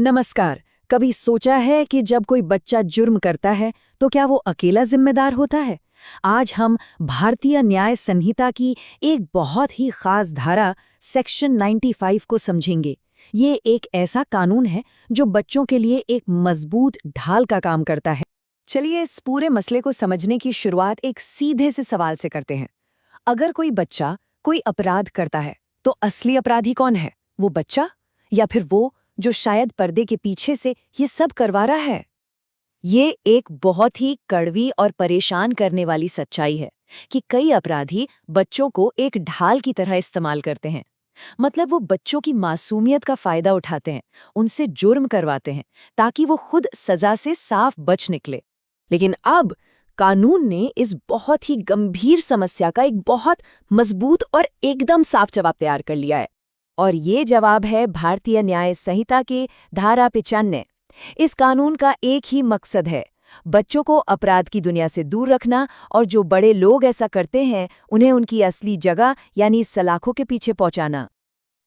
नमस्कार। कभी सोचा है कि जब कोई बच्चा जुर्म करता है तो क्या वो अकेला जिम्मेदार होता है? आज हम भारतीय न्याय संहिता की एक बहुत ही खास धारा सेक्शन 95 को समझेंगे। ये एक ऐसा कानून है जो बच्चों के लिए एक मजबूत ढाल का काम करता है। चलिए इस पूरे मसले को समझने की शुरुआत एक सीधे से सवाल से करते हैं। अगर कोई बच्चा कोई अपराध करता है तो असली अपराधी कौन है? वो बच्चा या फिर वो जो शायद पर्दे के पीछे से ये सब करवा रहा है? ये एक बहुत ही कड़वी और परेशान करने वाली सच्चाई है कि कई अपराधी बच्चों को एक ढाल की तरह इस्तेमाल करते हैं। मतलब वो बच्चों की मासूमियत का फायदा उठाते हैं, उनसे जुर्म करवाते हैं ताकि वो खुद सजा से साफ बच निकले। लेकिन अब कानून ने इस बहुत ही गंभीर समस्या का एक बहुत मजबूत और एकदम साफ जवाब तैयार कर लिया है। और ये जवाब है भारतीय न्याय संहिता के धारा 95। इस कानून का एक ही मकसद है, बच्चों को अपराध की दुनिया से दूर रखना, और जो बड़े लोग ऐसा करते हैं उन्हें उनकी असली जगह यानी सलाखों के पीछे पहुंचाना।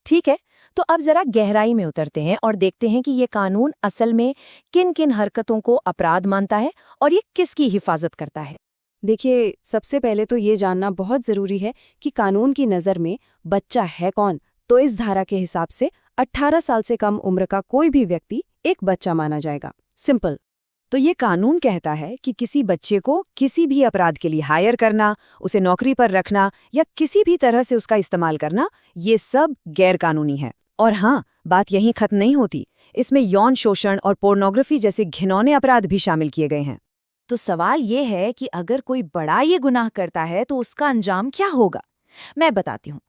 ठीक है, तो अब जरा गहराई में उतरते हैं और देखते हैं कि ये कानून असल में किन किन हरकतों को अपराध मानता है और ये किसकी हिफाजत करता है। देखिए, सबसे पहले तो ये जानना बहुत ज़रूरी है कि कानून की नज़र में बच्चा है कौन। तो इस धारा के हिसाब से 18 साल से कम उम्र का कोई भी व्यक्ति एक बच्चा माना जाएगा। सिंपल। तो ये कानून कहता है कि किसी बच्चे को किसी भी अपराध के लिए हायर करना, उसे नौकरी पर रखना या किसी भी तरह से उसका इस्तेमाल करना, ये सब गैर कानूनी है। और हाँ, बात यहीं खत्म नहीं होती। इसमें यौन शोषण और पोर्नोग्राफी जैसे घिनौने अपराध भी शामिल किए गए हैं। तो सवाल ये है कि अगर कोई बड़ा ये गुनाह करता है तो उसका अंजाम क्या होगा? मैं बताती हूँ।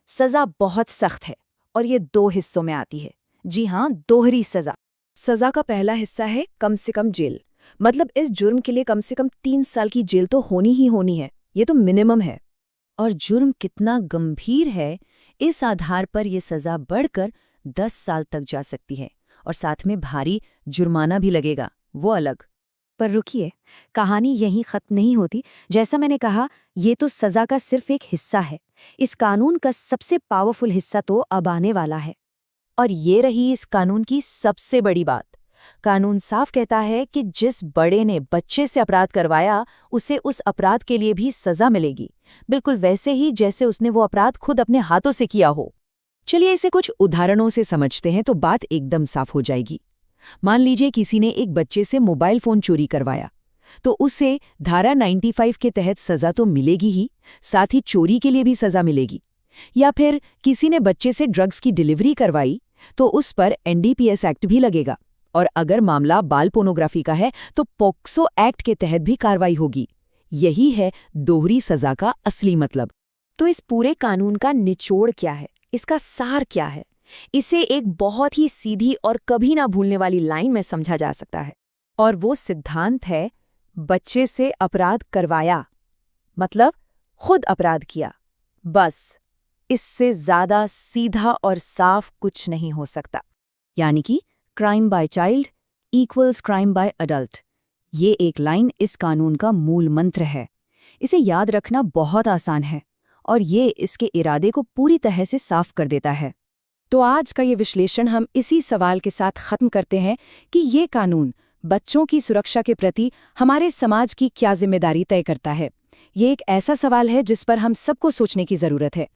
सजा बहुत सख्त है और ये 2 हिस्सों में आती है। जी हाँ, दोहरी सजा। सजा का पहला हिस्सा है कम से कम जेल। मतलब इस जुर्म के लिए कम से कम 3 साल की जेल तो होनी ही होनी है। ये तो मिनिमम है। और जुर्म कितना गंभीर है, इस आधार पर यह सजा बढ़कर 10 साल तक जा सकती है, और साथ में भारी जुर्माना भी लगेगा, वो अलग। पर रुकिए, कहानी यहीं खत्म नहीं होती। जैसा मैंने कहा, ये तो सजा का सिर्फ एक हिस्सा है। इस कानून का सबसे पावरफुल हिस्सा तो अब आने वाला है। और ये रही इस कानून की सबसे बड़ी बात। कानून साफ कहता है कि जिस बड़े ने बच्चे से अपराध करवाया, उसे उस अपराध के लिए भी सजा मिलेगी, बिल्कुल वैसे ही जैसे उसने वो अपराध खुद अपने हाथों से किया हो। चलिए इसे कुछ उदाहरणों से समझते हैं तो बात एकदम साफ हो जाएगी। मान लीजिए किसी ने एक बच्चे से मोबाइल फोन चोरी करवाया, तो उसे धारा 95 के तहत सजा तो मिलेगी ही, साथ ही चोरी के लिए भी सजा मिलेगी। या फिर किसी ने बच्चे से ड्रग्स की डिलीवरी करवाई, तो उस पर NDPS एक्ट भी लगेगा। और अगर मामला बाल पोर्नोग्राफी का है तो पोक्सो एक्ट के तहत भी कार्रवाई होगी। यही है दोहरी सजा का असली मतलब। तो इस पूरे कानून का निचोड़ क्या है? इसका सार क्या है? इसे एक बहुत ही सीधी और कभी ना भूलने वाली लाइन में समझा जा सकता है। और वो सिद्धांत है, बच्चे से अपराध करवाया मतलब खुद अपराध किया। बस, इससे ज्यादा सीधा और साफ कुछ नहीं हो सकता। यानी कि crime by child equals crime by adult. ये एक लाइन इस कानून का मूल मंत्र है। इसे याद रखना बहुत आसान है और ये इसके इरादे को पूरी तरह से साफ कर देता है। तो आज का ये विश्लेषण हम इसी सवाल के साथ खत्म करते हैं कि ये कानून बच्चों की सुरक्षा के प्रति हमारे समाज की क्या जिम्मेदारी तय करता है। ये एक ऐसा सवाल है जिस पर हम सबको सोचने की जरूरत है।